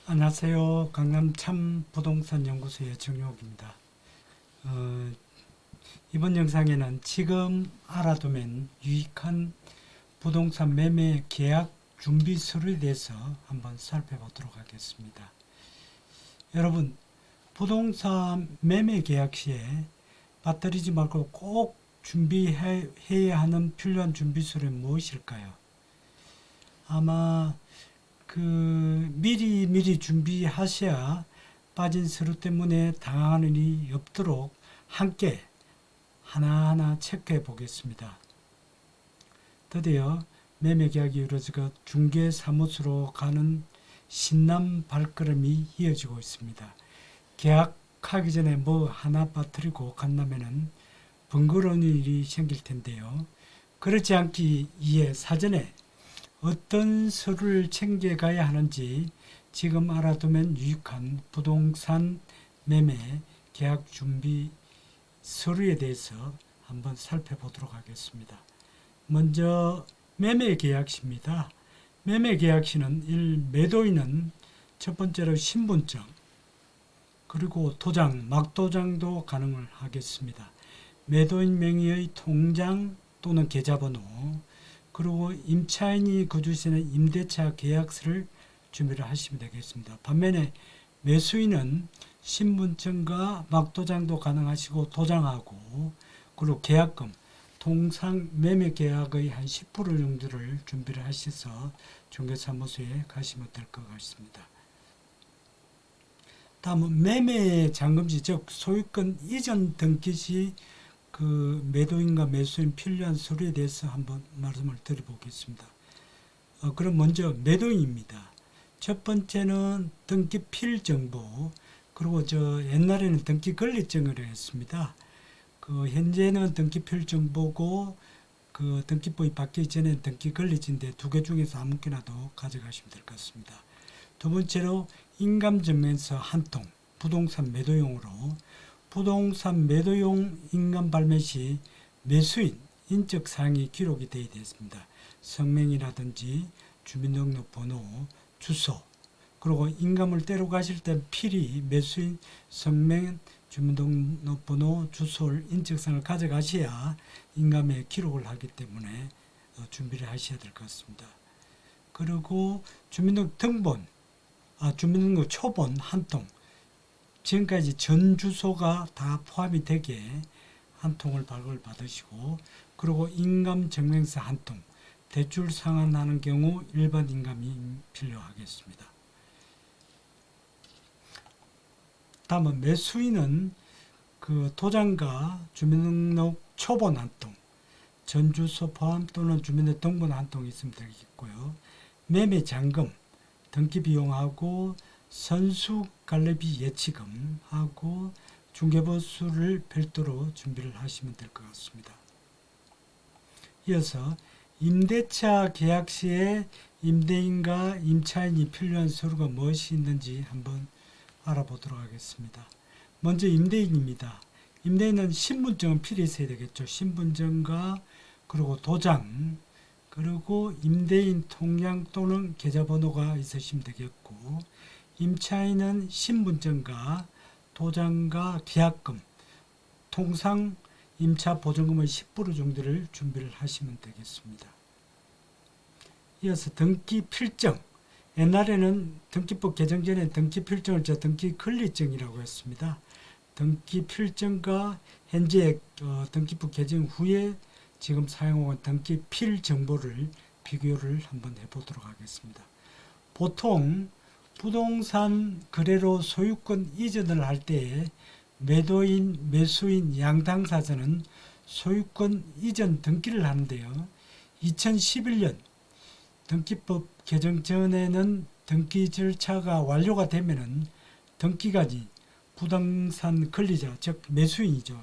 안녕하세요. 강남 참 부동산 연구소의 정용욱입니다. 어, 이번 영상에는 지금 알아두면 유익한 부동산 매매 계약 준비 서류에 대해서 한번 살펴보도록 하겠습니다. 여러분, 부동산 매매 계약 시에 빠뜨리지 말고 꼭 준비해야 하는 필요한 준비 서류는 무엇일까요? 아마 미리 준비하셔야 빠진 서류 때문에 당하는 일이 없도록 함께 하나하나 체크해 보겠습니다. 드디어 매매 계약이 이루어지고 중개사무소로 가는 신남 발걸음이 이어지고 있습니다. 계약하기 전에 뭐 하나 빠뜨리고 간다면은 번거로운 일이 생길 텐데요. 그렇지 않기 위해 사전에 어떤 서류를 챙겨가야 하는지 지금 알아두면 유익한 부동산 매매 계약 준비 서류에 대해서 한번 살펴보도록 하겠습니다. 먼저 매매 계약시입니다. 매매 계약시는 매도인은 첫 번째로 신분증, 그리고 도장, 막도장도 가능을 하겠습니다. 매도인 명의의 통장 또는 계좌번호, 그리고 임차인이 거주시는 임대차 계약서를 준비를 하시면 되겠습니다. 반면에 매수인은 신분증과 막도장도 가능하시고 도장하고, 그리고 계약금, 통상 매매 계약의 한 10% 정도를 준비를 하셔서 중개사무소에 가시면 될 것 같습니다. 다음은 매매 잔금시, 즉 소유권 이전 등기 시 매도인과 매수인 필요한 서류에 대해서 한번 말씀을 드려보겠습니다. 그럼 먼저 매도인입니다. 첫 번째는 등기 필 정보, 그리고 옛날에는 등기 권리증을 했습니다. 현재는 등기 필 정보고 등기법이 바뀌기 전에 등기 권리증인데 두 개 중에서 아무거나도 가져가시면 될 것 같습니다. 두 번째로 인감증명서 한 통, 부동산 매도용으로 부동산 매도용 인감 발매 시 매수인 인적 사항이 기록이 되어야 되겠습니다. 성명이라든지 주민등록번호, 주소, 그리고 인감을 떼러 가실 때 필히 매수인 성명, 주민등록번호, 주소를 인적사항을 가져가셔야 인감에 기록을 하기 때문에 준비를 하셔야 될 것 같습니다. 그리고 주민등록 초본 한 통, 지금까지 전 주소가 다 포함이 되게 한 통을 발급을 받으시고, 그리고 인감증명서 한 통, 대출 상환하는 경우 일반 인감이 필요하겠습니다. 다음은 매수인은 도장과 주민등록 초본 한 통, 전 주소 포함 또는 주민등록 등본 한 통 있으면 되겠고요. 매매 잔금, 등기 비용하고 선수 관리비 예치금하고 중개보수를 별도로 준비를 하시면 될 것 같습니다. 이어서 임대차 계약 시에 임대인과 임차인이 필요한 서류가 무엇이 있는지 한번 알아보도록 하겠습니다. 먼저 임대인입니다. 임대인은 신분증은 필히 있어야 되겠죠. 신분증과 그리고 도장, 그리고 임대인 통장 또는 계좌번호가 있으시면 되겠고, 임차인은 신분증과 도장과 계약금, 통상 임차 보증금의 10% 정도를 준비를 하시면 되겠습니다. 이어서 등기 필증. 옛날에는 등기법 개정 전에 등기 필증을 등기 권리증이라고 했습니다. 등기 필증과 현재 등기법 개정 후에 지금 사용하는 등기 필 정보를 비교를 한번 해보도록 하겠습니다. 보통 부동산 거래로 소유권 이전을 할 때 매도인, 매수인 양 당사자는 소유권 이전 등기를 하는데요. 2011년 등기법 개정 전에는 등기 절차가 완료가 되면은 등기까지 부동산 권리자, 즉 매수인이죠.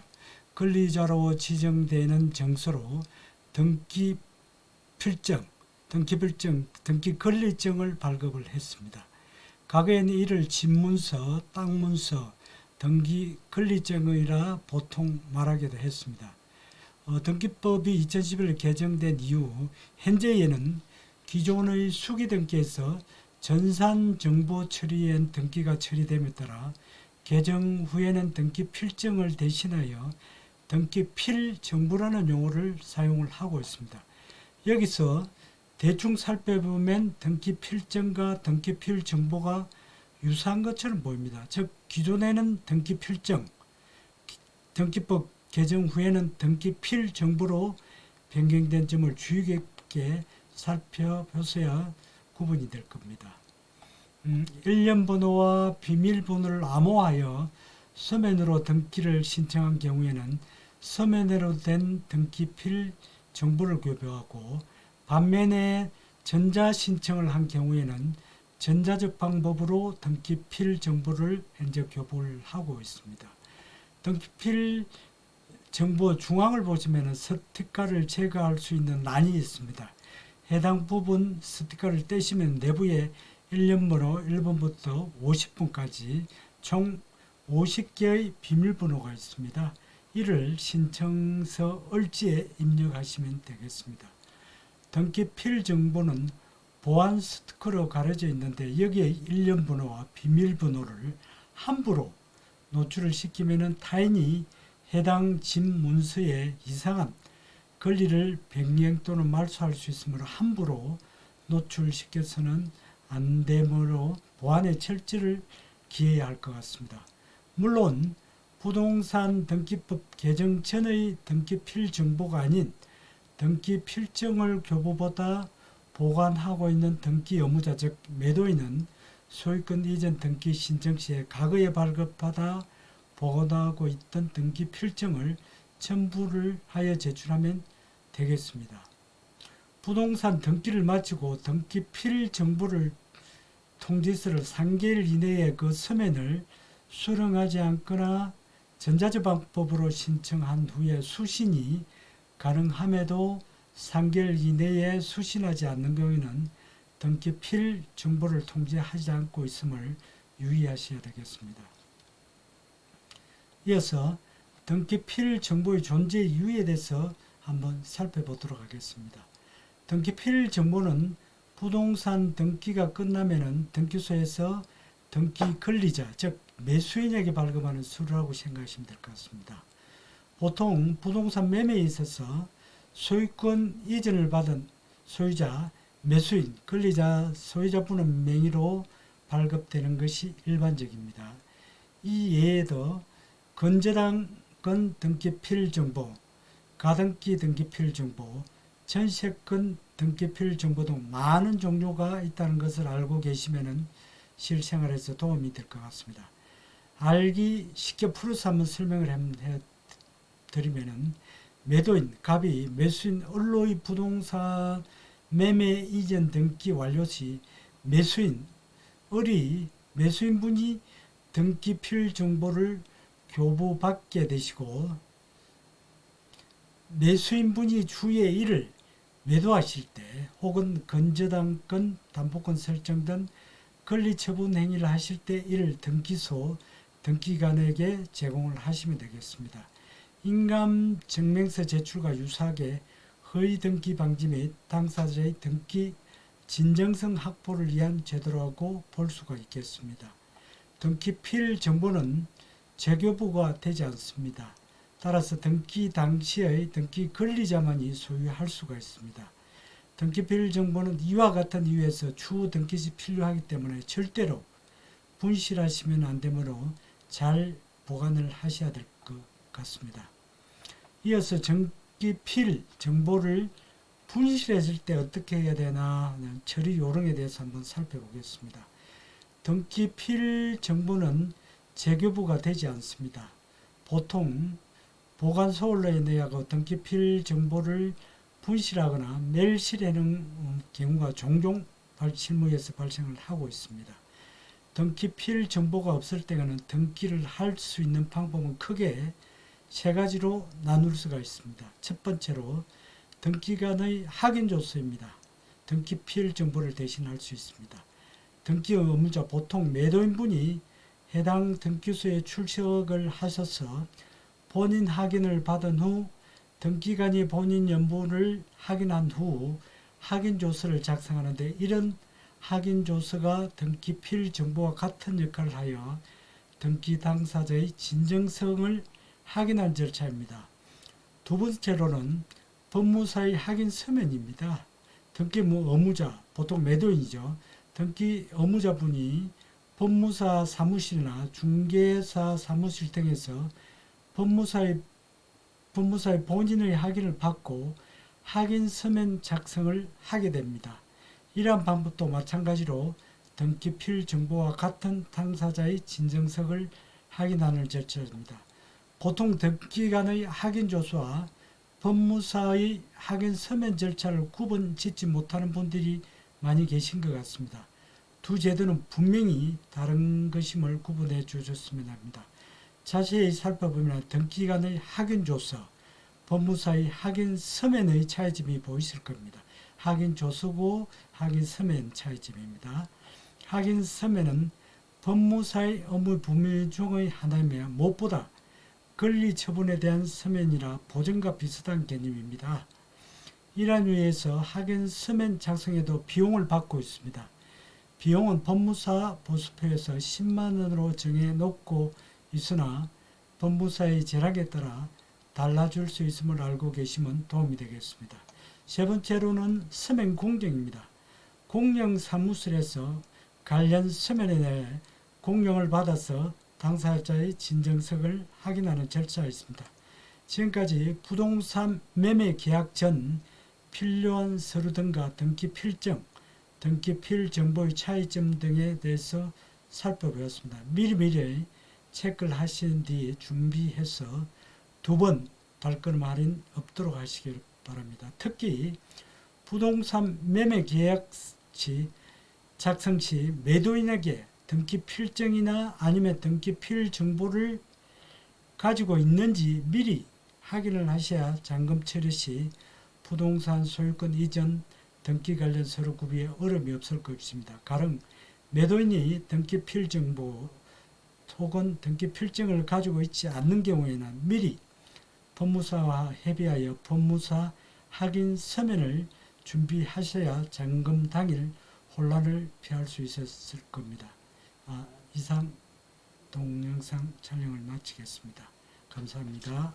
권리자로 지정되는 정서로 등기 필증, 등기 권리증을 발급을 했습니다. 과거에는 이를 집문서, 땅문서, 등기 권리증이라 보통 말하기도 했습니다. 등기법이 2011년 개정된 이후 현재에는 기존의 수기등기에서 전산 정보 처리엔 등기가 처리됨에 따라 개정 후에는 등기 필정을 대신하여 등기 필정보라는 용어를 사용을 하고 있습니다. 여기서 대충 살펴보면 등기 필정과 등기 필정보가 유사한 것처럼 보입니다. 즉 기존에는 등기 필정, 등기법 개정 후에는 등기 필정보로 변경된 점을 주의 깊게 살펴보셔야 구분이 될 겁니다. 일련 번호와 비밀번호를 암호하여 서면으로 등기를 신청한 경우에는 서면으로 된 등기필 정보를 교부하고, 반면에 전자 신청을 한 경우에는 전자적 방법으로 등기필 정보를 현재 교부를 하고 있습니다. 등기필 정보 중앙을 보시면 스티커를 제거할 수 있는 란이 있습니다. 해당 부분 스티커를 떼시면 내부에 일련번호 1번부터 50번까지 총 50개의 비밀번호가 있습니다. 이를 신청서 을지에 입력하시면 되겠습니다. 등기필 정보는 보안 스티커로 가려져 있는데 여기에 일련번호와 비밀번호를 함부로 노출을 시키면 타인이 해당 집 문서에 이상한 권리를 변경 또는 말소할 수 있으므로 함부로 노출시켜서는 안 되므로 보안의 철저를 기해야 할 것 같습니다. 물론 부동산 등기법 개정 전의 등기필 정보가 아닌 등기 필정을 교부보다 보관하고 있는 등기 의무자, 즉 매도인은 소유권 이전 등기 신청 시에 과거에 발급받아 보관하고 있던 등기 필정을 첨부를 하여 제출하면 되겠습니다. 부동산 등기를 마치고 등기 필 정보를 통지서를 3개월 이내에 그 서면을 수령하지 않거나 전자적 방법으로 신청한 후에 수신이 가능함에도 3개월 이내에 수신하지 않는 경우에는 등기 필 정보를 통지하지 않고 있음을 유의하셔야 되겠습니다. 이어서 등기 필 정보의 존재 이유에 대해서 한번 살펴보도록 하겠습니다. 등기 필 정보는 부동산 등기가 끝나면은 등기소에서 등기 권리자, 즉 매수인에게 발급하는 서류라고 생각하시면 될 것 같습니다. 보통 부동산 매매에 있어서 소유권 이전을 받은 소유자, 매수인, 권리자, 소유자분은 명의로 발급되는 것이 일반적입니다. 이 외에도 건저당권 등기필 정보, 가등기 등기필 정보, 전세권 등기필 정보 등 많은 종류가 있다는 것을 알고 계시면 실생활에서 도움이 될 것 같습니다. 알기 쉽게 풀어서 한번 설명을 해드리면, 매도인, 갑이 매수인 을로의 부동산 매매 이전 등기 완료 시 매수인, 을이 매수인분이 등기필 정보를 교부받게 되시고, 매수인분이 주의 일을 매도하실 때 혹은 건저당권, 담보권 설정 등 권리처분 행위를 하실 때 이를 등기소, 등기관에게 제공을 하시면 되겠습니다. 인감증명서 제출과 유사하게 허위 등기 방지 및 당사자의 등기 진정성 확보를 위한 제도라고 볼 수가 있겠습니다. 등기필 정보는 재교부가 되지 않습니다. 따라서 등기 당시의 등기 권리자만이 소유할 수가 있습니다. 등기필 정보는 이와 같은 이유에서 추후 등기 시 필요하기 때문에 절대로 분실하시면 안 되므로 잘 보관을 하셔야 될 것 같습니다. 이어서 등기필 정보를 분실했을 때 어떻게 해야 되나 하는 처리 요령에 대해서 한번 살펴보겠습니다. 등기필 정보는 재교부가 되지 않습니다. 보통 보관소홀로 인하여 등기필 정보를 분실하거나 멸실하는 경우가 종종 실무에서 발생을 하고 있습니다. 등기필 정보가 없을 때는 등기를 할 수 있는 방법은 크게 세 가지로 나눌 수가 있습니다. 첫 번째로 등기관의 확인조서입니다. 등기필 정보를 대신할 수 있습니다. 등기 의무자, 보통 매도인분이 해당 등기소에 출석을 하셔서 본인 확인을 받은 후 등기관이 본인 연부를 확인한 후 확인조서를 작성하는데, 이런 확인조서가 등기 필 정보와 같은 역할을 하여 등기 당사자의 진정성을 확인하는 절차입니다. 두 번째로는 법무사의 확인 서면입니다. 등기 의무자, 보통 매도인이죠. 등기 의무자분이 법무사 사무실이나 중개사 사무실 등에서 법무사의 본인의 확인을 받고 확인 서면 작성을 하게 됩니다. 이러한 방법도 마찬가지로 등기 필 정보와 같은 당사자의 진정성을 확인하는 절차입니다. 보통 등기관의 확인조서와 법무사의 확인 서면 절차를 구분 짓지 못하는 분들이 많이 계신 것 같습니다. 두 제도는 분명히 다른 것임을 구분해 주셨으면 합니다. 자세히 살펴보면 등기관의 확인조서, 법무사의 확인 서면의 차이점이 보이실 겁니다. 확인조서고 확인 서면 차이점입니다. 확인 서면은 법무사의 업무 분류 중의 하나이며 무엇보다 권리 처분에 대한 서면이라 보증과 비슷한 개념입니다. 이러한 이유에서 확인 서면 작성에도 비용을 받고 있습니다. 비용은 법무사 보수표에서 10만 원으로 정해놓고 있으나 법무사의 재량에 따라 달라질 수 있음을 알고 계시면 도움이 되겠습니다. 세 번째로는 서면 공정입니다. 공정사무실에서 관련 서면에 대해 공정을 받아서 당사자의 진정성을 확인하는 절차가 있습니다. 지금까지 부동산 매매 계약 전 필요한 서류 등과 등기 필정, 등기 필 정보의 차이점 등에 대해서 살펴보았습니다. 미리미리 체크를 하신 뒤에 준비해서 두 번 발걸음 할인 없도록 하시길 바랍니다. 특히 부동산 매매 계약 시 작성 시 매도인에게 등기 필정이나 아니면 등기 필 정보를 가지고 있는지 미리 확인을 하셔야 잔금 처리 시 부동산 소유권 이전 등기 관련 서류 구비에 어려움이 없을 것입니다. 가령 매도인이 등기 필 정보 혹은 등기 필정을 가지고 있지 않는 경우에는 미리 법무사와 협의하여 법무사 확인 서면을 준비하셔야 잔금 당일 혼란을 피할 수 있었을 겁니다. 이상 동영상 촬영을 마치겠습니다. 감사합니다.